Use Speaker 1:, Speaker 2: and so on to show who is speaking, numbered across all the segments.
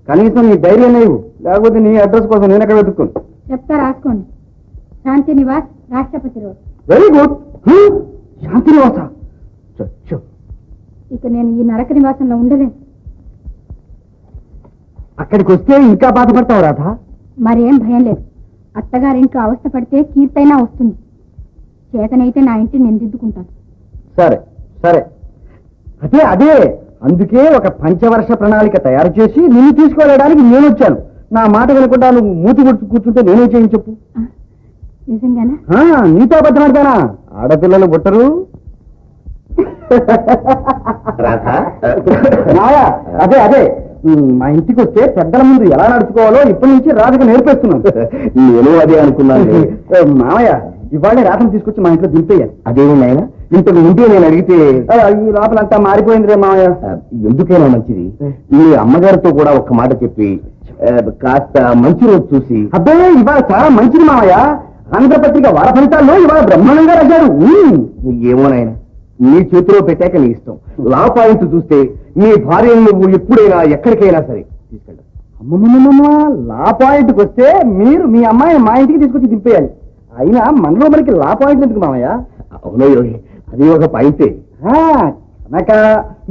Speaker 1: కనీసం నీ ధైర్యం లేవు, లేకపోతే నీ అడ్రస్ కోసం నేను ఎక్కడ వెతుక్కోను.
Speaker 2: చెప్తా, రాసుకోండి. శాంతి నివాస్, రాష్ట్రపతి రోడ్.
Speaker 1: Very good. శాంతి నివాస.
Speaker 2: ఇక నేను ఈ నరక నివాసంలో ఉండలేను.
Speaker 1: అక్కడికి వస్తే ఇంకా బాధపడతావు రాధా.
Speaker 2: మరేం భయం లేదు. అత్తగారింట్లో అవస్థ పడితే కీర్తైనా వస్తుంది. చేతనైతే నా ఇంటిని నేను దిద్దుకుంటాను.
Speaker 1: సరే సరే, అదే అదే అందుకే ఒక పంచవర్ష ప్రణాళిక తయారు చేసి నిన్ను తీసుకువెళ్ళడానికి నేను వచ్చాను. నా మాట వినకుండా నువ్వు మూతి గుర్తు కూర్చుంటే నేనే చేయని చెప్పు.
Speaker 2: నిజంగానా?
Speaker 1: నీతో అబద్ధమాడతానా? ఆడపిల్లలు పుట్టరు. అదే అదే మా ఇంటికి వస్తే పెద్దల ముందు ఎలా నడుచుకోవాలో ఇప్పటి నుంచి రాధకు నేర్పేస్తున్నాను. నేను అదే అనుకున్నాను. మామయ్య, ఇవాళే రాధను తీసుకొచ్చి మా ఇంట్లో దింపేయాలి. అదేమి నాయన, ఇంతకు ముందే నేను అడిగితే ఈ లోపలంతా మారిపోయింది రే మామయ్య. ఎందుకైనా మంచిది మీ అమ్మగారితో కూడా ఒక్క మాట చెప్పి కాస్త మంచి రోజు చూసి. అబ్బే, ఇవాళ చాలా మంచిది మామయ్య. ఆంధ్రపత్రిక వార ఫలితాల్లో ఇవాళ బ్రహ్మాండంగా రాశారు. ఏమోనాయన, నీ చేతిలో పెట్టాక నీ ఇష్టం. లా పాయింట్ చూస్తే నీ భార్యను నువ్వు ఎప్పుడైనా ఎక్కడికైనా సరే తీసుకెళ్ళ. అమ్మమ్మ, లా పాయింట్కి వస్తే మీరు మీ అమ్మాయిని మా ఇంటికి తీసుకొచ్చి దింపేయాలి. అయినా మనలో మనకి లా పాయింట్ ఎందుకు మామయ్య? అవునో యోగి, అది ఒక పాయింటే. కనుక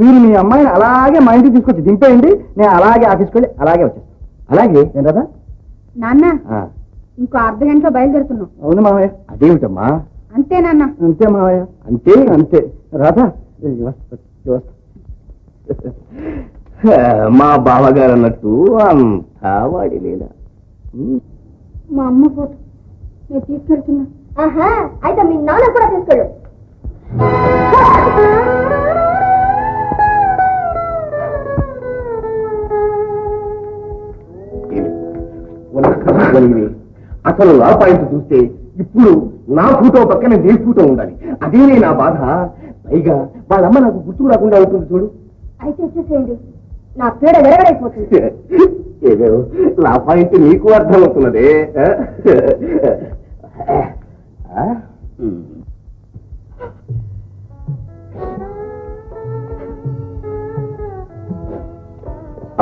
Speaker 1: మీరు మీ అమ్మాయిని అలాగే మా ఇంటికి తీసుకొచ్చి దింపేయండి. నేను అలాగే ఆఫీస్కి వెళ్ళి అలాగే వచ్చేస్తాను. అలాగే ఏం కదా
Speaker 2: నాన్న? ఇంకో అర్ధ గంటలో బయలుదేరుతున్నాం.
Speaker 1: అవును మామయ్య. అదేమిటమ్మా?
Speaker 2: అంతే నాన్న.
Speaker 1: అంతే మామయ్య, అంతే అంతే. రాధా, మా బావగారు అన్నట్టు అంతా వాడి లేదా.
Speaker 2: మా అమ్మ ఫోటో నేను తీసుకెళ్తున్నా.
Speaker 3: అయితే మీ నాన్న కూడా తీసుకెళ్ళు.
Speaker 1: అసలు లా పాయింట్ చూస్తే ఇప్పుడు నా ఫోటో పక్కన నీ ఫోటో ఉండాలి. అదేనే నా బాధ. పైగా వాళ్ళమ్మ నాకు గుర్తుకు రాకుండా అవుతుంది చూడు.
Speaker 3: అయితే వచ్చేసేయండి, నా పేడ వెరగడైపోతుంది.
Speaker 1: ఏదో లా పాయింట్ నీకు అర్థమవుతున్నదే.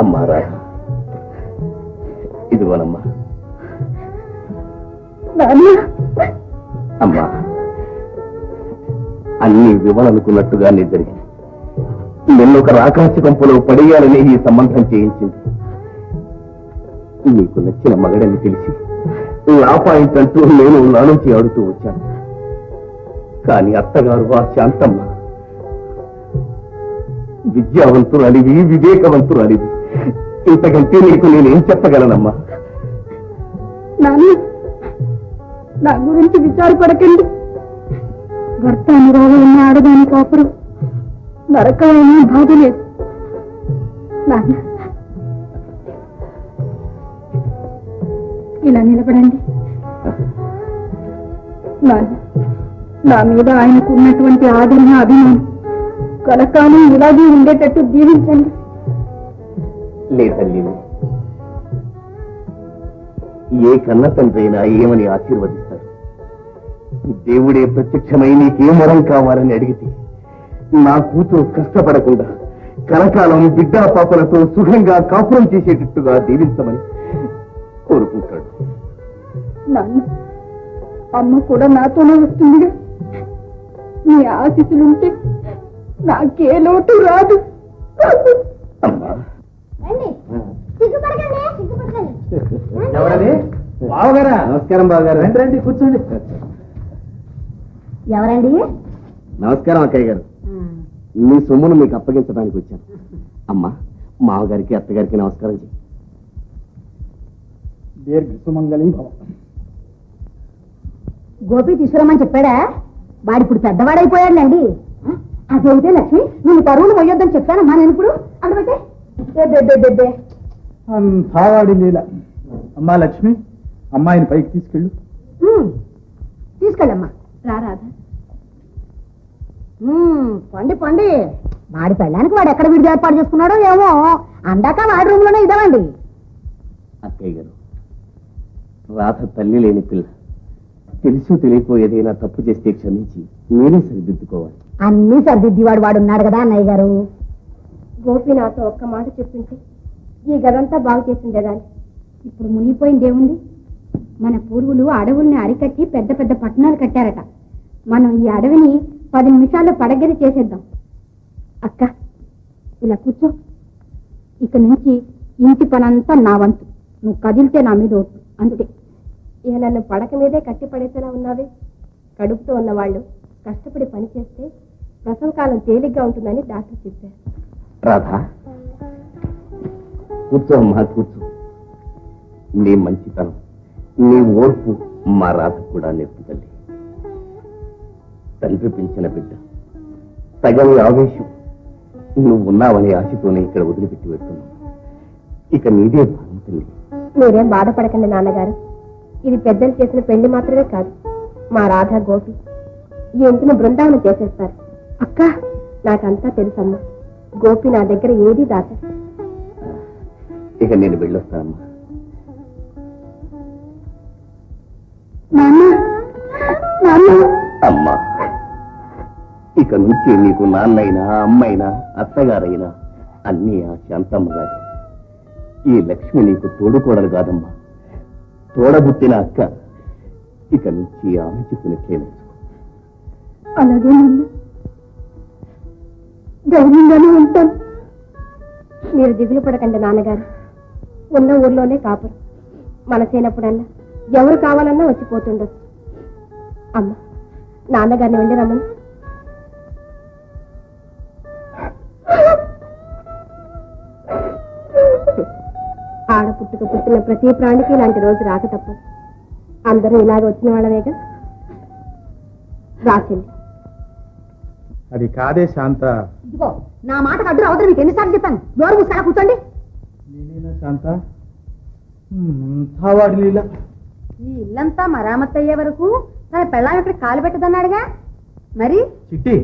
Speaker 1: అమ్మా రా, ఇదిగోనమ్మా. అమ్మా, అన్ని వివరనుకున్నట్టుగానే జరిగింది. నిన్నొక రాకాశ కంపలో పడేయాలని ఈ సంబంధం చేయించింది. నీకు నచ్చిన మగడని తెలిసి లా పాయింట్ అంటూ నేను నా నుంచి ఆడుతూ వచ్చాను. కానీ అత్తగారు ఆ శాంతమ్మ విద్యావంతురాలివి, వివేకవంతురాలివి. ఇంతకంటే నీకు నేనేం చెప్పగలనమ్మా?
Speaker 2: నా గురించి విచారపడకండి. భర్త అనురాగం ఆడదాని కాపురం నరకమైన బాధ లేదు. ఇలా నిలబడండి. నా మీద ఆయనకు ఉన్నటువంటి ఆదరణ, అభిమానం కలకాలం ఇలాగే ఉండేటట్టు దీవించండి.
Speaker 1: లేదల్లి, ఏ కన్న తండ్రి అయినా ఏమని ఆశీర్వదిస్తాడు? దేవుడే ప్రత్యక్షమై నీకేం వరం కావాలని అడిగితే నా కూతురు కష్టపడకుండా కలకాలం బిడ్డా పాపలతో సుఖంగా కాపురం చేసేటట్టుగా దీవించమని కోరుకుంటాడు.
Speaker 2: నాన్న, అమ్మ కూడా నాతోనే వస్తుందిగా. మీ ఆశీస్సులుంటే నాకే లోటు రాదు.
Speaker 1: అమ్మా,
Speaker 3: బావగారా?
Speaker 1: నమస్కారం బావగారు.
Speaker 3: రండి, కూర్చోండి. ఎవరండి?
Speaker 1: నమస్కారం అక్కయ్య గారు. మీ సొమ్మును మీకు అప్పగించడానికి వచ్చాను. అమ్మా, మావగారికి అత్తగారికి నమస్కారం చెయ్యి. దీర్ఘ సుమంగళి భవ.
Speaker 3: గోపి తీసుకురమ్మని చెప్పాడా? వాడిప్పుడు పెద్దవాడైపోయాడులేండి. అదైతే లక్ష్మి, నేను పరువులు మొయ్యొద్దని చెప్తానమ్మా. నేను ఇప్పుడు అక్కడైతే
Speaker 4: అంతావాడి లీల. అమ్మా లక్ష్మి, అమ్మాయిని పైకి తీసుకెళ్ళు.
Speaker 3: తీసుకెళ్ళమ్మా.
Speaker 2: రారాధా,
Speaker 3: పండి పండి. వాడి పెళ్ళానికి వాడు ఎక్కడ విడిది ఏర్పాటు చేసుకున్నాడో ఏమో. అందాక వాడి రూమ్ లోనే ఇదామండి.
Speaker 1: అక్కయ్య గారు, రాధ తల్లి లేని పిల్ల. తెలుసు తెలియకో ఏదైనా తప్పు చేస్తే క్షమించి మీరే సరిదిద్దుకోవాలి.
Speaker 3: అన్నీ సరిదిద్ది వాడు ఉన్నాడు కదా అన్నయ్య గారు.
Speaker 2: గోపి నాతో ఒక్క మాట చెప్పింటే ఈ గదంతా బాగు చేసిండేదాన్ని. ఇప్పుడు మునిగిపోయిందేముంది? మన పూర్వులు అడవుల్ని అరికట్టి పెద్ద పెద్ద పట్టణాలు కట్టారట. మనం ఈ అడవిని 10 నిమిషాల్లో పడగది చేసేద్దాం. అక్క, ఇలా కూర్చో. ఇక నుంచి ఇంటి పనంతా నా వంతు. నువ్వు కదిలితే నా మీద ఒట్టు, అంతే. ఇక నన్ను పడక మీదే కట్టి పడేసేలా ఉన్నావే. కడుపుతో ఉన్నవాళ్ళు కష్టపడి పని చేస్తే ప్రసవ కాలం తేలిగ్గా ఉంటుందని డాక్టర్ చెప్పారు.
Speaker 1: రాధా, కూర్చో అమ్మా, కూర్చో. నీ మంచితనం, నీ ఓర్పు మా రాధ కూడా నేర్పు తల్లి. తండ్రి పెంచిన బిడ్డ, సగం ఆవేశం, నువ్వు ఉన్నావనే ఆశతోనే ఇక్కడ వదిలిపెట్టి వెళ్తున్నావు. ఇక నీదే భారం తల్లి.
Speaker 2: మీరేం బాధపడకండి నాన్నగారు. ఇది పెద్దలు చేసిన పెళ్లి మాత్రమే కాదు, మా రాధా గోపి ఈ ఇంటిని బృందావనం చేసేస్తారు. అక్క, నాకంతా తెలుసమ్మా. గోపి నా దగ్గర ఏదీ దాచడు.
Speaker 1: ఇక నేను వెళ్ళొస్తానమ్మా. అమ్మా, ఇక నుంచి నీకు నాన్నైనా అమ్మైనా అత్తగారైనా అన్నీ ఆ శాంతమ్మ గారు. ఈ లక్ష్మి నీకు తోడుకోడలు కాదమ్మా, తోడబుట్టిన అక్క. ఇక నుంచి ఆమె చెప్పినట్లే
Speaker 2: అలాగే ధైర్యంగానే ఉంటాను. మీరు దిగులు పడకండి నాన్నగారు. ఉన్న ఊర్లోనే కాపురం. మనసైనప్పుడల్లా ఎవరు కావాలన్నా వచ్చిపోతుండొచ్చు. అమ్మ, నాన్నగారిని వెళ్ళి రమ్మని. ఆడపుట్టుక పుట్టిన ప్రతి ప్రాణికి ఇలాంటి రోజు రాక తప్పదు. అందరూ ఇలాగ వచ్చిన వాళ్ళవేగా. రాసింది
Speaker 4: అది కాదే శాంత.
Speaker 3: ఇదిగో, నా మాటకు అడ్డు అవతల మీకు ఎన్నిసార్లు చెప్పాను? నోరు మూసుకొని కూర్చోండి.
Speaker 4: నేనేనా శాంత? వాడి లీల.
Speaker 3: ఈ ఇల్లంతా మరామత్తు అయ్యే వరకు తన పెళ్ళాం ఇక్కడ కాలు పెట్టదన్నాడుగా. మరి
Speaker 4: చిట్టి,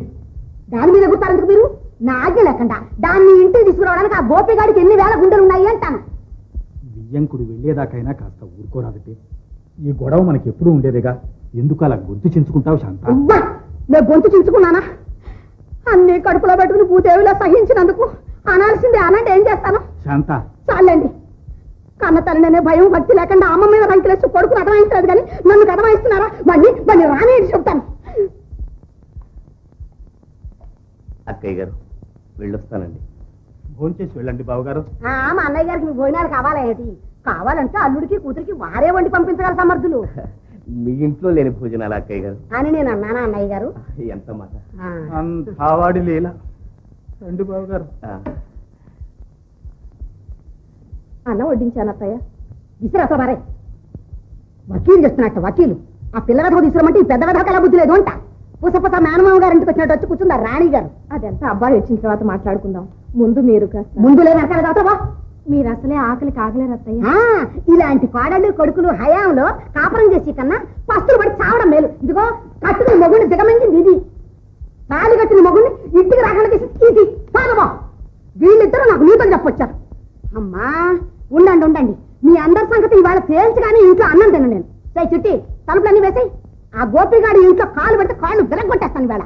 Speaker 3: దాని మీద గుర్తారందుకు మీరు? నా ఆజ్ఞ లేకుండా దాన్ని ఇంటికి తీసుకురావడానికి ఆ గోపిగాడికి ఎన్ని వేల గుండెలు ఉన్నాయి అంటాను.
Speaker 4: బియ్యంకుడు వెళ్ళేదాకైనా కాస్త ఊరుకోరాదటే. ఈ గొడవ మనకి ఎప్పుడూ ఉండేదేగా. ఎందుకు అలా గొంతు చించుకుంటావు శాంత?
Speaker 3: అవ్వా, నేను గొంతు చించుకున్నానా? అన్ని కడుపులో పెట్టుకుని భూదేవిలో సహించినందుకు అనాల్సిందే. అనంటే ఏం చేస్తాను?
Speaker 4: శాంత,
Speaker 3: చాలండి. కన్న తల్లినే భయం భక్తి లేకుండా అమ్మ మీద రంకిలేసి కొడుకుని అర్థమైంచలేదు కానీ నన్ను అర్థమైస్తున్నారా? మళ్ళీ రానేది చెప్తాను.
Speaker 1: అక్కయ్య గారు, వెళ్ళొస్తానండి.
Speaker 4: భోంచేసి వెళ్ళండి బావగారు.
Speaker 3: మా అన్నయ్య గారికి మీ భోజనాలు కావాలా ఏంటి? కావాలంటే అల్లుడికి కూతురికి వారే వండి పంపించగల సమర్థులు.
Speaker 1: మీ ఇంట్లో లేని భోజనాలు అక్కయ్య గారు
Speaker 3: అని నేను అన్నానా అన్నయ్య గారు?
Speaker 1: ఎంత మాట.
Speaker 4: అంతావాడి లీల. రండి బావగారు.
Speaker 3: అన్న వడ్డించాను అత్తయ్య. విసిరాస మరే వకీలు చేస్తున్నట్ట వకీలు. ఆ పిల్ల కథ తీసుకురమంటే ఈ పెద్ద కథ కల బుద్ధి లేదు అంట. పుసపుస మేనమామ గారి ఇంటికి వచ్చినట్టు వచ్చి కూర్చుందా రాణి గారు.
Speaker 2: అదంతా అబ్బాయి వచ్చిన తర్వాత మాట్లాడుకుందాం. ముందు మీరు
Speaker 3: ముందు లేదు అక్కడ చదువుతావా?
Speaker 2: మీరు అసలే ఆకలికి ఆగలేరు అత్తయ్య.
Speaker 3: ఇలాంటి కోడళ్ళు కొడుకులు హయాంలో కాపురం చేసి కన్నా పస్తులు పడి చావడం మేలు. ఇదిగో, కట్టుకుని మొగుడిని దిగమించింది ఇది. తాళి కట్టిన మొగుడిని ఇంటికి రాకుండా చేసి ఇది కాదమ్మా. వీళ్ళిద్దరూ నాకు నీతులు చెప్పొచ్చారు. అమ్మా, ఉండండి. మీ అందరి సంగతి ఇవాళ తేల్చగానే ఇంట్లో అన్నం తిన్న నేను. సై చుట్టి తలుపులన్నీ వేసాయి. ఆ గోపిగాడి ఇంట్లో కాలు పెడితే కాళ్ళు వెలగొట్టేస్తాను ఇవాళ.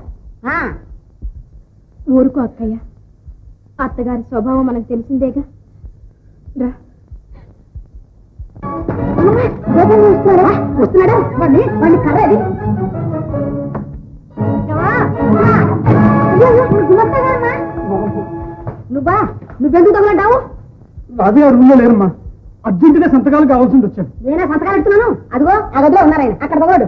Speaker 2: ఊరుకో అక్కయ్య, అత్తగారి స్వభావం మనకు తెలిసిందేగా. రా.
Speaker 3: వస్తున్నాడా? వాడిని కర్రది. నువ్వెందుకు తగలంటావు?
Speaker 4: రాజుగారు రూమ్లో లేరమ్మా. అర్జెంటుగా సంతకాలు కావాల్సి వచ్చాను.
Speaker 3: నేనే సంతకాలు పెడుతున్నాను. అదిగో ఆ గదిలో ఉన్నారాయన, అక్కడ తగలడు.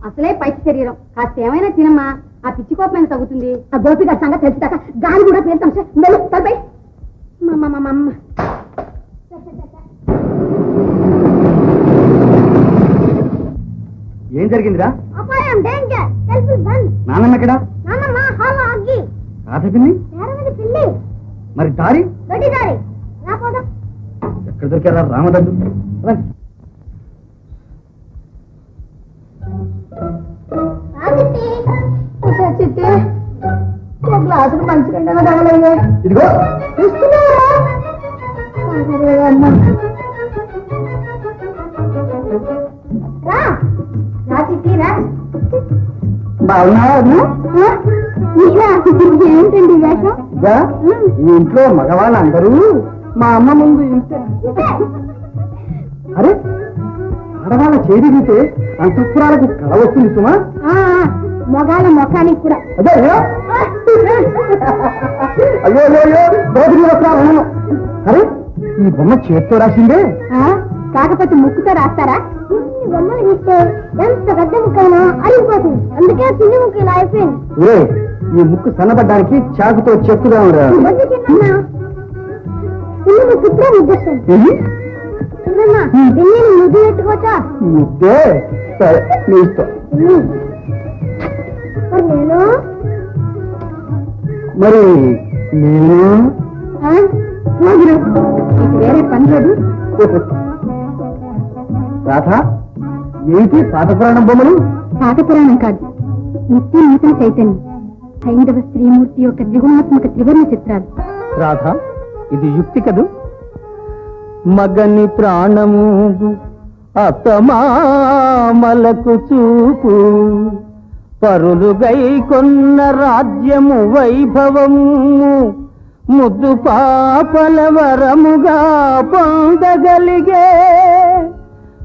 Speaker 3: అసలే పైకి శరీరం. కాస్త ఏమైనా తినమ్మా, ఆ పిచ్చి కోపమైన తగ్గుతుంది. ఆ గోపిగా సంగతి తెలిసిదాకా గాలి కూడా పేరుతాం సార్. మెల్లు తలపై.
Speaker 1: ఏం జరిగిందిరా?
Speaker 3: అపాయం, డేంజర్, టెలిఫోన్ బంద్.
Speaker 1: నాన్నమ్మ
Speaker 3: నాన్నమ్మ హాల్లో అగ్గి.
Speaker 1: రాధపింది
Speaker 3: పిల్లి
Speaker 1: మరి దారి
Speaker 3: దొడ్డి దారి. రాపోదా?
Speaker 1: ఎక్కడ దొరికారా రామదండు?
Speaker 3: చిట్టి, గ్లాసులు మంచిగా తగలయ్యే.
Speaker 1: ఇదిగో
Speaker 3: రా చిట్టి రా.
Speaker 1: బాగున్నావా?
Speaker 2: ఏంటండి ఈ వేషం?
Speaker 1: ఇదా, ఈ ఇంట్లో మగవాళ్ళందరూ మా అమ్మ ముందు ఇంతే. అరే, ఆడవాళ్ళ చేదిగితే అంతఃపురాలకు కళ వస్తుంది సుమా.
Speaker 2: మొగాళ్ళ ముఖానికి కూడా.
Speaker 1: అదే అయ్యో అయ్యో అయ్యో దోపిడీ వస్త్రాలు. అరే, ఈ బొమ్మ చేత్తో రాసిందే.
Speaker 2: కాకపోతే ముక్కుతో రాస్తారా? బొమ్మలు గీస్తే ఎంత పెద్ద ముక్కైనా అరిగిపోతుంది, అందుకే చిన్న ముక్క ఇలా అయిపోయింది.
Speaker 1: ఏ, ఈ ముక్కు సన్నబడ్డానికి చాకుతో చెక్కుగా ఉండరా?
Speaker 2: చిన్న ముక్కు ఇప్పుడే ముద్దేస్తుంది. ముద్దు పెట్టుకోవచ్చా?
Speaker 1: ముద్దే సరే, నీ ఇష్టం.
Speaker 2: నేను
Speaker 1: మరి నేను
Speaker 2: నీకు వేరే పని లేదు.
Speaker 1: రాధ, ఏంటి పాత పురాణం బొమ్మలు?
Speaker 2: పాత పురాణం కాదు, నిత్య నూతన చైతన్యం, హైందవ స్త్రీమూర్తి యొక్క త్రిగుణాత్మక త్రివర్ణ చిత్రాలు.
Speaker 1: రాధ, ఇది యుక్తి కదూ? మగని ప్రాణము అత్తమామలకు చూపు, పరులుగై కొన్న రాజ్యము వైభవము, ముద్దు పాపల వరముగా పొందగలిగే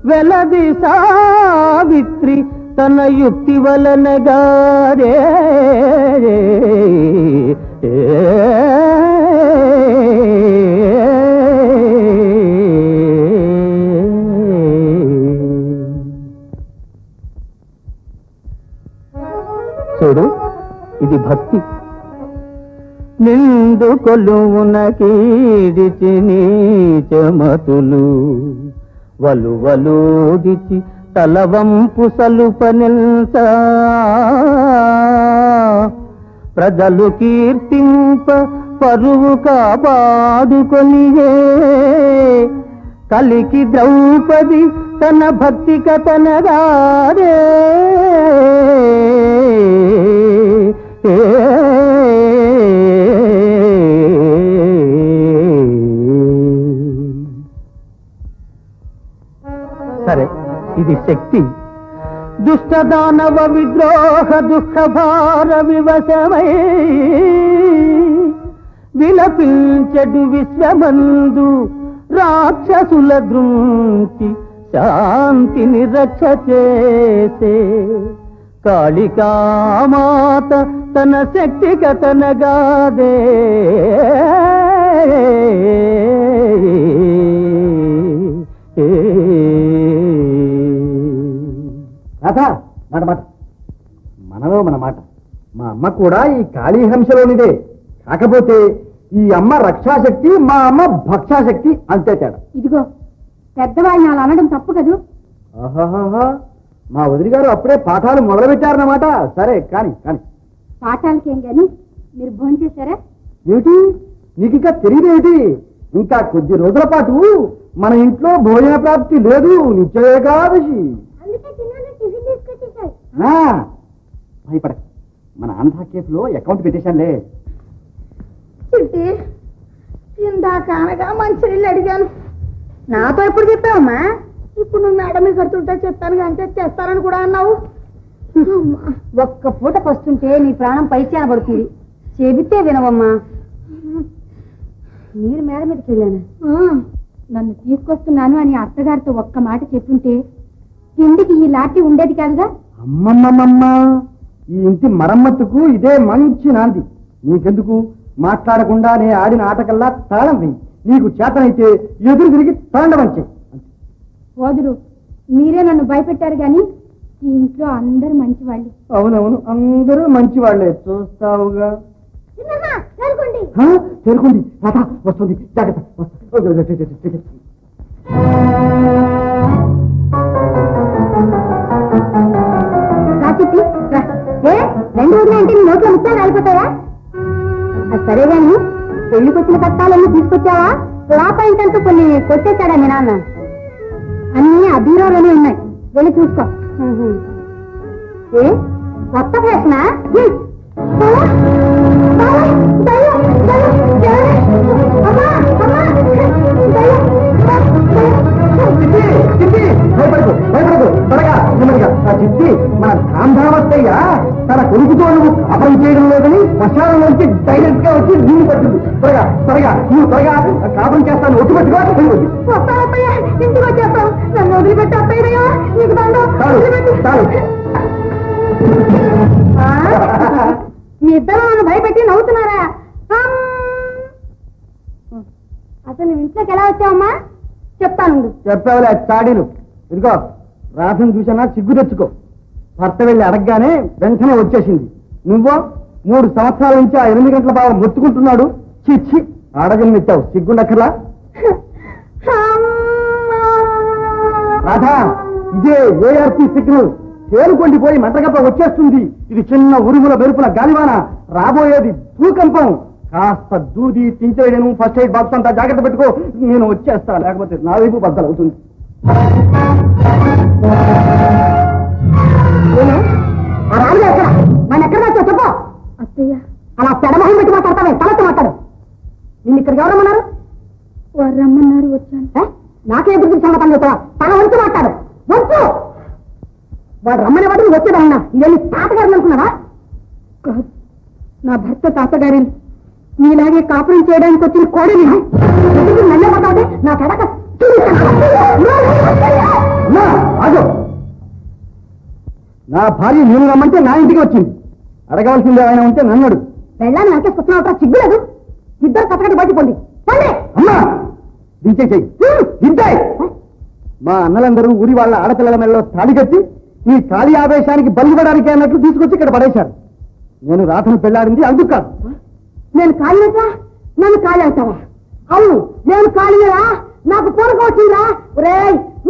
Speaker 1: వెలది సావిత్రి తన యుక్తి వలనగారే. చూడు, ఇది భక్తి. నిండు కొలువున కీడిచి నీచమతులు, వలువలోడిచి తలవంపు సలుపనిల్స, ప్రజలు కీర్తింప పరువు కాపాడుకొనియే, కలికి ద్రౌపది తన భక్తి కథనగారే. సరే, ఇది శక్తి. దుష్టదానవ విద్రోహ దుఃఖ భార వివశమై విలపించడు విశ్వమందు రాక్షసుల దృంచి శాంతిని రక్ష చేసే కాళికామాత తన శక్తి కథనగాదే. రాధా, మాట మాట మనలో మన మాట. మా అమ్మ కూడా ఈ కాళీహంసలోనిదే, కాకపోతే ఈ అమ్మ రక్షాశక్తి, మా అమ్మ భక్షాశక్తి, అంతే తేడా.
Speaker 2: ఇదిగో, పెద్దవాళ్ళని అలా అనడం తప్పు కదూ.
Speaker 1: ఆహాహా, మా వదిలి గారు అప్పుడే పాఠాలు మొదలుపెట్టారన్నమాట. సరే, కాని కాని
Speaker 2: పాఠాలకేం గాని మీరు భోజనం చేశారా?
Speaker 1: ఏమిటి, నీకు ఇంకా తెలియదేమిటి? ఇంకా కొద్ది రోజుల పాటు మన ఇంట్లో భోజన ప్రాప్తి లేదు, నిత్య ఏకాదశి. భయపడ, మన ఆంధ్ర కేసులో అకౌంట్ పెట్టేశానులే.
Speaker 3: చిట్టి, ఇందాక అనగా మంచినీళ్ళు అడిగాను, నాతో ఎప్పుడు చెప్పావమ్మా? ఇప్పుడు నువ్వు మేడం మీద కడుతుంటే చెప్పాను అంటే తెస్తారని కూడా అన్నావు.
Speaker 2: ఒక్క పూట వస్తుంటే నీ ప్రాణం పైచాన పడుతుంది, చెబితే వినవమ్మా. మీరు మేడ మీదకి వెళ్ళాను, నన్ను తీసుకొస్తున్నాను అని అత్తగారితో ఒక్క మాట చెప్పుంటే తిండికి ఈ లాఠీ ఉండేది కాదుగా.
Speaker 1: అమ్మమ్మమ్మ, ఈ ఇంటి మరమ్మతుకు ఇదే మంచి నాంది. నీకెందుకు, మాట్లాడకుండానే ఆడిన ఆటకల్లా తాళం వెయ్యి. నీకు చేతనైతే ఎదురు తిరిగి తాండవంచే.
Speaker 2: వదులు, మీరే నన్ను భయపెట్టారు గాని ఈ ఇంట్లో అందరూ మంచి వాళ్ళే.
Speaker 1: అవునవును, అందరూ మంచి వాళ్ళే, చూస్తావుగా. చేరుకోండి, రాధా వస్తుంది, జాగ్రత్త.
Speaker 2: రెండు రోజులు అంటే నీ నోట్లో ముత్యాలు రాలిపోతాయా? సరే గాని పెళ్లికొచ్చిన పట్టాలన్నీ తీసుకొచ్చావా? లాపాయింటంటూ కొన్ని కొట్టేశాడా మీ నాన్న? అన్నీ ఆ బీరోలోనే ఉన్నాయి, వెళ్ళి చూసుకో. ఏ కొత్త ప్రశ్న?
Speaker 1: భయపడదు, త్వరగా నెమ్మదిగా. చిట్టి, మన ధామధామస్తయ్య తన కొడుకుతో నువ్వు కాపరం చేయడం లేదని శ్మశానం నుంచి డైరెక్ట్ గా వచ్చి నీళ్ళు పట్టింది. త్వరగా త్వరగా నువ్వు త్వరగా కాపురం చేస్తాను ఒట్టు పెట్టుకో.
Speaker 3: వస్తానత్తయ్య, ఇంటికి వచ్చేస్తాం. నన్ను వదిలిపెట్టి అత్తయ్యా, నీకు దండం.
Speaker 1: చాలు.
Speaker 3: ఆ? మీ ఇద్దరు నన్ను భయపెట్టి నవ్వుతున్నారా? అసలు నువ్వు ఇంట్లోకి ఎలా వచ్చావమ్మా? చెప్తాను.
Speaker 1: చెప్పావులే చాడీలు. ఇదిగో రాధను చూసినా సిగ్గు తెచ్చుకో. భర్త వెళ్ళి అడగగానే వెంటనే వచ్చేసింది. నువ్వో 3 సంవత్సరాల నుంచి ఆ 8 గంటల బాగా మొత్తుకుంటున్నాడు. చిచ్చి అడగని ఇచ్చావు, సిగ్గుండక్కర్లా? రాధా, ఇదే ఏఆర్పి సిగ్నల్. తేలుకొండిపోయి మంటగప్ప వచ్చేస్తుంది. ఇది చిన్న ఉరుముల మెరుపుల గాలివాన. రాబోయేది భూకంపం. కాస్త దూది టించేయను, ఫస్ట్ ఎయిడ్ బాక్స్ అంతా జాగ్రత్త పెట్టుకో. నేను వచ్చేస్తా, లేకపోతే నా వైపు బద్దలు అవుతుంది.
Speaker 3: ఆ రాముడు ఎక్కడ? మన ఎక్కడ వచ్చావు చెప్పు.
Speaker 2: అత్తయ్య,
Speaker 3: అలా పెడమొహం పెట్టి మాట్లాడతావే, తలతో మాట్లాడు. నిన్ను ఇక్కడికి ఎవరమ్మన్నారు?
Speaker 2: వారు రమ్మన్నారు, వచ్చాను.
Speaker 3: నాకే ఎదురు సంగతం చెప్తావా? తన వంతు మాట్లాడు, వంతు. వాడు రమ్మనే వాడు నువ్వు వచ్చేదన్నా. ఇదేమి తాతగారు అనుకున్నావా?
Speaker 2: కాదు, నా భర్త తాతగారిని మీలాగే కాపురం చేయడానికి వచ్చిన కోడలి.
Speaker 3: నన్నే పడతావుంటే నా కడక
Speaker 1: నా భార్య నేను రమ్మంటే నా ఇంటికి వచ్చింది. అడగవలసింది ఆయన ఉంటే నన్ను అడుగు.
Speaker 3: వెళ్ళాలని వెనకేసుకొస్తున్నావు, సిగ్గులేదు. ఇద్దరు కట్టకట్టి బయటపోండి.
Speaker 1: అమ్మా దించే చెయ్యి, దించే. మా అన్నలందరూ ఊరి వాళ్ళ ఆడపిల్లల మెడలో తాళి కట్టి ఈ ఖాళీ ఆవేశానికి బలిపడానికి అన్నట్లు తీసుకొచ్చి ఇక్కడ పడేశారు. నేను రాధను పెళ్లాడింది అందుకు కాదు.
Speaker 3: నేను ఖాళీగా నన్ను ఖాళీ అంటావా? అవును, నేను ఖాళీరా. నాకు పూనకం వచ్చిందా? రే,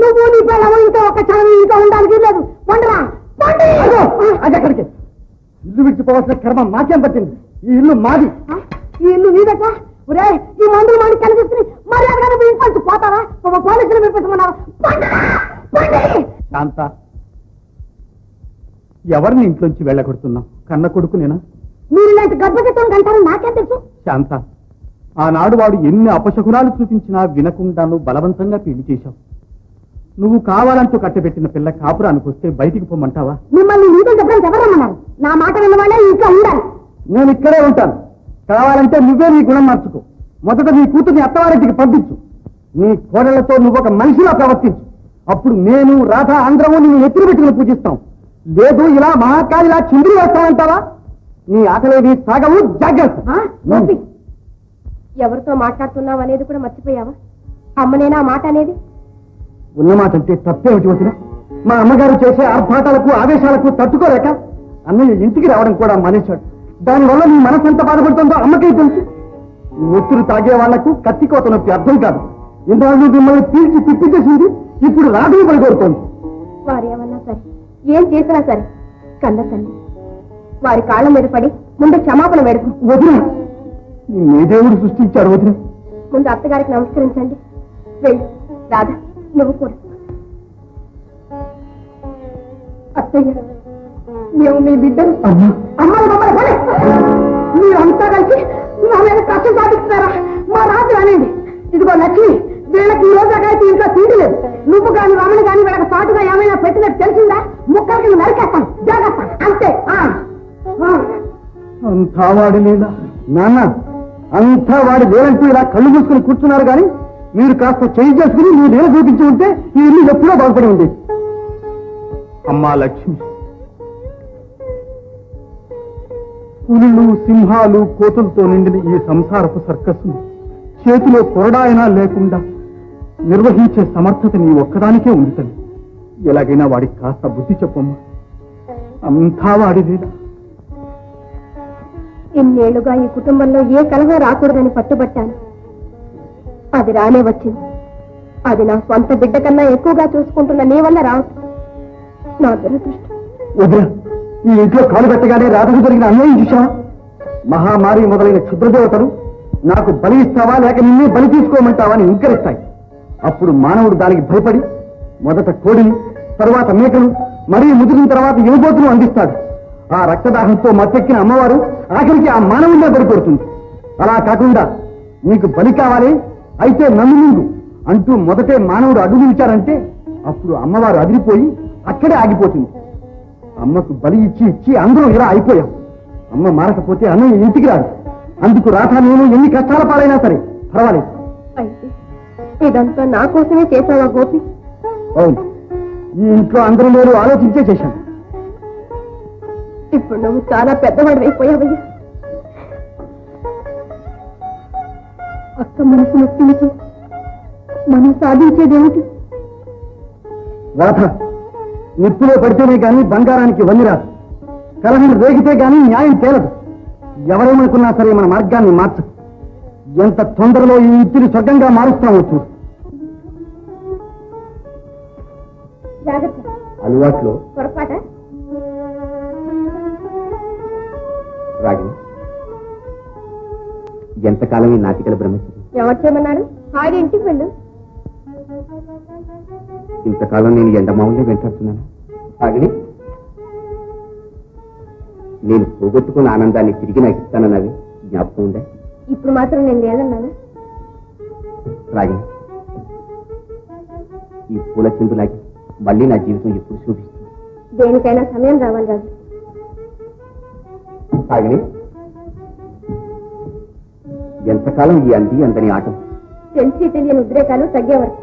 Speaker 3: నువ్వు నీ పిల్లలు ఇంకా ఒక క్షణం ఇంకా ఉండడానికి లేదు. పండురా,
Speaker 1: అది ఎక్కడికి? ఇల్లు విడిచిపోవాల్సిన కర్మ మాకేం పట్టింది? ఈ ఇల్లు మాది.
Speaker 3: ఈ ఇల్లు నీదట. రే, ఈ మందులు మాడి కనిపిస్తుంది. మరి అడగానే మీ ఇంటి నుంచి పోతావా? పోలీసులు వినిపిస్తున్నావా?
Speaker 4: శాంత, ఎవరిని ఇంట్లోంచి వెళ్ళగొడుతున్నావు? కన్న కొడుకు నేనా?
Speaker 3: మీరు ఇలాంటి గర్భగతం కంటారని నాకేం తెలుసు?
Speaker 4: శాంత, ఆనాడు వాడు ఎన్ని అపశకునాలు చూపించినా వినకుండా నువ్వు బలవంతంగా పెళ్లి చేశావు. నువ్వు కావాలంటూ కట్టబెట్టిన పిల్ల కాపురానికి వస్తే బయటికి పొమ్మంటావా?
Speaker 3: మిమ్మల్ని నీతో చెప్పడానికి ఎవరమ్మన్నారు? నా మాట విన్నవాళ్ళే ఇంట్లో ఉండాలి.
Speaker 1: నేను ఇక్కడే ఉంటాను. కావాలంటే నువ్వే నీ గుణం మార్చుకో. మొదట నీ కూతుర్ని అత్తవారింటికి పంపించు. నీ కోడళ్లతో నువ్వు ఒక మనిషిలా ప్రవర్తించు. అప్పుడు నేను రాధ అందరము నిన్ను ఎత్తులు పెట్టుకుని పూజిస్తాం. లేదు ఇలా మహాకాళిలా చిందులు వేస్తామంటావా? నీ ఆటలేవి సాగవు, జాగ్రత్త.
Speaker 2: ఎవరితో మాట్లాడుతున్నావు అనేది కూడా మర్చిపోయావా? అమ్మనేనా మాట అనేది?
Speaker 1: ఉన్నమాట అంటే తప్పేమిటి వచ్చిన? మా అమ్మగారు చేసే ఆర్భాటాలకు ఆవేశాలకు తట్టుకోలేక అన్నయ్య ఇంటికి రావడం కూడా మానేశాడు. దానివల్ల నీ మనసు ఎంత బాధపడుతుందో అమ్మకే తెలుసు. ఒత్తులు తాగే వాళ్లకు కత్తికోత నొప్పి అర్థం కాదు. ఇంతవరకు మిమ్మల్ని పీల్చి తిప్పి చేసింది ఇప్పుడు రాధని పడికొడుతోంది.
Speaker 2: వారు ఏమన్నా సరే, ఏం చేసినా సరే, కన్న తల్లి వారి కాళ్ళ మీద పడి ముందు క్షమాపణ వేడుకు.
Speaker 1: వదిన, నీ దేవుడు సృష్టించాడు. వదిన,
Speaker 2: ముందు అత్తగారికి నమస్కరించండి. వెళ్ళు రాధా, నువ్వు కూడా. అత్తయ్య, మేము మీ బిడ్డలు.
Speaker 3: మీరంతా కలిసి నా మీద కష్టం సాధిస్తున్నారా? మా రాజు అనండి. ఇదిగో లక్ష్మి, వీళ్ళకి ఈ రోజు అయితే ఇంట్లో తీడి లేదు. నువ్వు కానీ రమణ కానీ వీళ్ళకి పాటుగా ఏమైనా పెట్టినట్టు తెలిసిందా? ముక్కలకి నరికేస్తాను, జాగ్రత్త. అంతే.
Speaker 1: అంతా వాడి లీల. నాన్న, అంతా వాడి లేదంటూ ఇలా కళ్ళు మూసుకుని కూర్చున్నారు కానీ మీరు కాస్త చేయి చేసుకుని మీ లీల చూపించి ఉంటే ఈ ఇల్లు ఎప్పుడో బాగుపడి ఉండేది.
Speaker 4: అమ్మా లక్ష్మి, పులులు, సింహాలు, కోతులతో నిండిన ఈ సంసారపు సర్కస్ను చేతిలో కొరడాయినా లేకుండా నిర్వహించే సమర్థత నీ ఒక్కదానికే ఉంది తల్లి. ఎలాగైనా వాడికి కాస్త బుద్ధి చెప్పమ్మా. అంతా వాడి లేదా?
Speaker 2: ఇన్నేళ్లుగా ఈ కుటుంబంలో ఏ కలహం రాకూడదని పట్టుబట్టాను. అది రానే వచ్చింది. అది నా స్వంత బిడ్డ కన్నా ఎక్కువగా చూసుకుంటున్న నీ వల్ల రావద్దు. నా దురదృష్టం.
Speaker 1: వదిన, ఈ ఇంట్లో కాలు పెట్టగానే రాధకు జరిగిన అన్యాయం చూశావా? మహామారి మొదలైన క్షుద్రదేవతలు నాకు బలి ఇస్తావా లేక నిన్నే బలి తీసుకోమంటావా అని ఇంకరిస్తాయి. అప్పుడు మానవుడు దానికి భయపడి మొదట కోడిని, తరువాత మేకలు, మరీ ముదిరిన తర్వాత ఎనుబోతులు అందిస్తాడు. ఆ రక్తదాహంతో మత్తెక్కిన అమ్మవారు ఆఖరికి ఆ మానవుడినే బలిపడుతుంది. అలా కాకుండా నీకు బలి కావాలి అయితే నన్ను ముందు అంటూ మొదటే మానవుడు అడుగు ఇచ్చారంటే అప్పుడు అమ్మవారు అదిరిపోయి అక్కడే ఆగిపోతుంది. అమ్మకు బలి ఇచ్చి ఇచ్చి అందరూ ఇలా అయిపోయాం. అమ్మ మారకపోతే అన్నయ్య ఇంటికి రాదు. అందుకు రాధ నేను ఎన్ని కష్టాల పాలైనా సరే పర్వాలేదు.
Speaker 3: అయితే ఇదంతా నా కోసమే చేసావా గోపి?
Speaker 1: అవును, ఈ ఇంట్లో అందరూ నేను ఆలోచించే చేశాను.
Speaker 3: ఇప్పుడు నువ్వు చాలా పెద్దవాడు అయిపోయావయ్యా. అక్క మనసు నొప్పించి మనం సాధించేదేమిటి?
Speaker 1: రాధ, నిప్పులో పడితేనే గాని బంగారానికి వన్ని రాదు. కలహం రేగితే గాని న్యాయం తేలదు. ఎవరేమనుకున్నా సరే మన మార్గాన్ని మార్చదు. ఎంత తొందరలో ఈ ఇంటిని స్వర్గంగా మారుస్తామో చూడు.
Speaker 3: జాగ్రత్త.
Speaker 1: అలవాట్లో
Speaker 3: పొరపాట?
Speaker 1: రాగిణి, ఎంతకాలం ఈ నాటికల బ్రహ్మచర్యం?
Speaker 3: ఎవరు చేయమన్నారు? హాయిగా ఇంటికి వెళ్ళు.
Speaker 1: ఇంతకాలం నేను ఎండమావులే వెంటాడుతున్నాను. రాగిణి, నేను పోగొట్టుకున్న ఆనందాన్ని తిరిగి నాకు ఇస్తానన్నది జ్ఞాపకం ఉందా?
Speaker 3: ఇప్పుడు మాత్రం నేను లేదన్నాను.
Speaker 1: రాగిణి, ఈ పూల చిందులాగి మళ్ళీ నా జీవితం ఎప్పుడు చూపిస్తుంది.
Speaker 3: దేనికైనా సమయం రావాలి రాజు.
Speaker 1: రాగిణి, ఎంతకాలం ఈ అందని ఆటం?
Speaker 3: తెలిసి తెలియని ఉద్రేకాలు తగ్గేవరకు.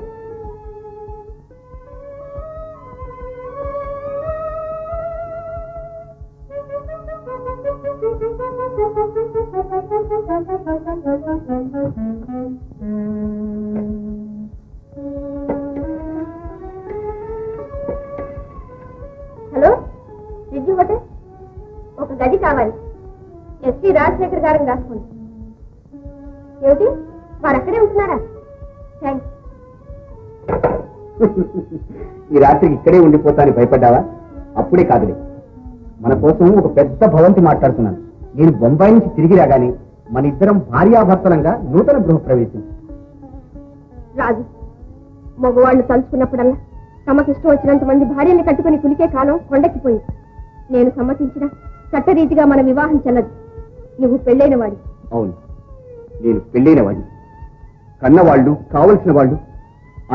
Speaker 3: Hello, విద్యు hotel. ఒక గది కావాలి. ఎస్పీ రాజశేఖర్ గారిని రాసుకోండి. ఏమిటి, వారు అక్కడే ఉంటున్నారా? థ్యాంక్స్.
Speaker 1: ఈ రాత్రికి ఇక్కడే ఉండిపోతాను భయపడ్డావా? అప్పుడే కాదులే, మన కోసం ఒక పెద్ద భవంతి మాట్లాడుతున్నాను. నేను బొంబాయి నుంచి తిరిగి రాగానే మన ఇద్దరం భార్యాభర్తలంగా నూతన గృహప్రవేశం.
Speaker 3: రాజు, మగవాళ్లు తలుచుకున్నప్పుడల్లా తమకిష్టం వచ్చినంత మంది భార్యల్ని కట్టుకుని కులికే కాలం కొండెక్కిపోయింది. నేను సమ్మతించిన చట్టరీతిగా మన వివాహం చెల్లదు. నువ్వు పెళ్ళైన వాడి.
Speaker 1: అవును, నేను పెళ్ళైన వాడిని. కన్నవాళ్లు, కావలసిన వాళ్ళు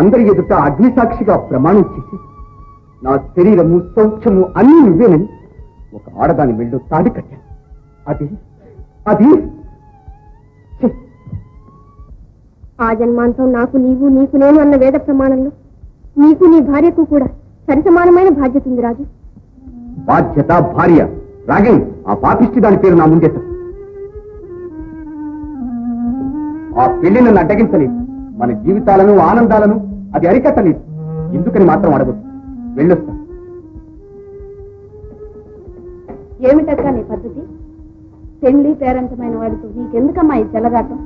Speaker 1: అందరి ఎదుట అగ్నిసాక్షిగా ప్రమాణం చేసి నా శరీరము, సౌఖ్యము అన్నీ నువ్వేనని ఒక ఆడదాని మెళ్ళు తాడి కట్టాను. అది అది ఛీ!
Speaker 3: ఆ జన్మాంతం నాకు నీవు, నీకు నేను అన్న వేద ప్రమాణంలో నీకు నీ భార్యకు కూడా సరిసమానమైన బాధ్యత ఉంది రాజు.
Speaker 1: బాధ్యత, భార్య. రాగిణి, ఆ పాపిష్టి దాని పేరు నా ముందెట్ట. ఆ పెళ్లి నన్ను అడ్డగించలేదు. మన జీవితాలను, ఆనందాలను అది అరికట్టలేదు. ఎందుకని మాత్రం అడగదు. వెళ్ళొస్తా.
Speaker 2: ఏమిటక్క నీ పద్ధతి? పెళ్లి పేరంతమైన వాడితో నీకెందుకమ్మా ఈ చెలగాటం?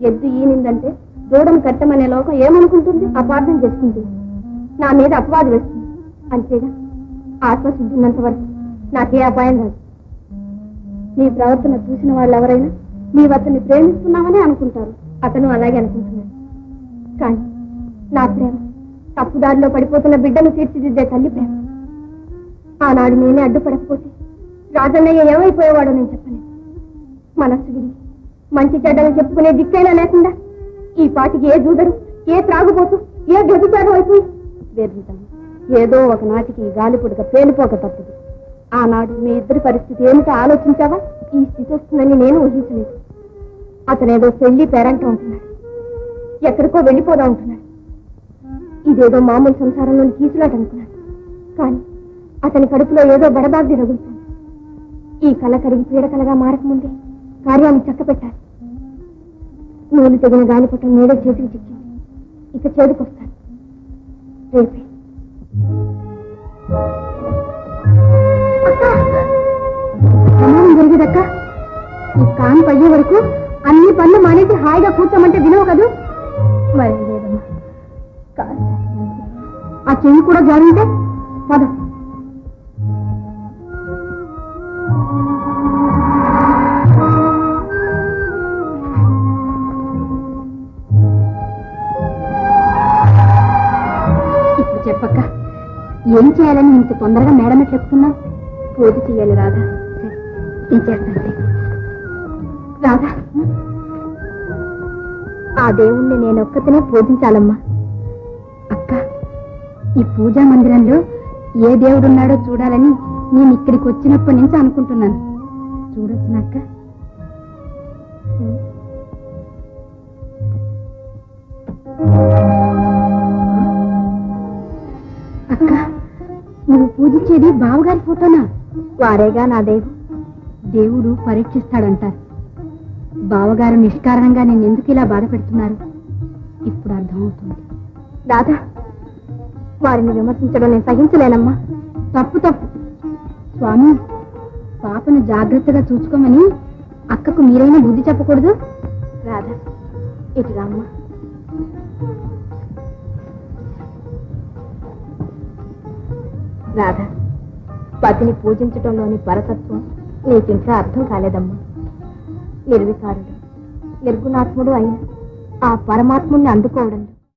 Speaker 2: ఎద్దు ఈనిందంటే దూడను కట్టమనే లోకం ఏమనుకుంటుంది? అపార్థం చేసుకుంటుంది, నా మీద అపవాదు వేస్తుంది. అంతేగా, ఆత్మశుద్ధి ఉన్నంత వరకు నాకే అపాయం రాదు. నీ ప్రవర్తన చూసిన వాళ్ళు ఎవరైనా నీవు అతన్ని ప్రేమిస్తున్నామని అనుకుంటారు. అతను అలాగే అనుకుంటున్నాడు. కానీ నా ప్రేమ తప్పుదారిలో పడిపోతున్న బిడ్డను తీర్చిదిద్దే తల్లి ప్రేమ. ఆనాడు నేనే అడ్డుపడకపోతే రాజన్నయ్య ఏమైపోయేవాడో నేను చెప్పలేదు. మనస్సు విరిగి మంచి చెడ్డలు చెప్పుకునే దిక్కైనా లేకుండా ఈ పాటికి ఏ జూదరు, ఏ త్రాగుబోతు, ఏ గతిచారం అయిపోయి వేరుతాను. ఏదో ఒకనాటికి ఈ గాలిపుడక పేలిపోక తప్పదు. ఆనాడు మీ ఇద్దరి పరిస్థితి ఏమిటో ఆలోచించావా? ఈ స్థితి వస్తుందని నేను ఊహించలేదు. అతనేదో పెళ్లి పేరంటూ ఉంటున్నాడు, ఎక్కడికో వెళ్ళిపోదా ఉంటున్నాడు. ఇదేదో మామూలు సంసారంలోని కీచులాట అనుకున్నాడు. కానీ అతని కడుపులో ఏదో బడబాగ్ని రగులుతుంది. ఈ కళ కరిగి పీడకలగా మారకముందే కార్యాన్ని చక్కపెట్టాలి. నూలు తెగిన గాలిపటం నేడే చేతికి చిక్కింది. ఇక చేదుకొస్తాను రేపే. ప్రమాదం జరిగేదక్క. ఈ కాను పయ్యే వరకు అన్ని పనులు మానేసి హాయిగా కూర్చోమంటే వినవు కదూ? మరి లేదమ్మా, కాదు. ఆ చెయ్యి కూడా జారింటే పద. ఇప్పుడు చెప్పక్క, ఏం చేయాలని ఇంత తొందరగా మేడమెట్లు ఎక్కుతున్నా? పూజ చేయాలి రాధా. నేను చేస్తాను రాధా. ఆ దేవుణ్ణి నేనొక్కతనే పూజించాలమ్మా. అక్క, ఈ పూజా మందిరంలో ఏ దేవుడున్నాడో చూడాలని నేను ఇక్కడికి వచ్చినప్పటి నుంచి అనుకుంటున్నాను. చూడొచ్చునక్క అక్క నువ్వు పూజించేది బావగారి ఫోటోనా? వారేగా నా దేవుడు. దేవుడు పరీక్షిస్తాడంటారు. బావగారు నిష్కారణంగా నిన్నెందుకు ఇలా బాధ పెడుతున్నారు ఇప్పుడు అర్థమవుతుంది. దాదా, వారిని విమర్శించడం నేను సహించలేనమ్మా. తప్పు తప్పు. స్వామి, పాపను జాగ్రత్తగా చూసుకోమని అక్కకు మీరైనా బుద్ధి చెప్పకూడదు? రాధా, ఇటు రామ్మా. రాధా, పతిని పూజించటంలోని పరతత్వం నీకింకా అర్థం కాలేదమ్మా. నిర్వికారుడు, నిర్గుణాత్ముడు అయిన ఆ పరమాత్ముడిని అందుకోవడం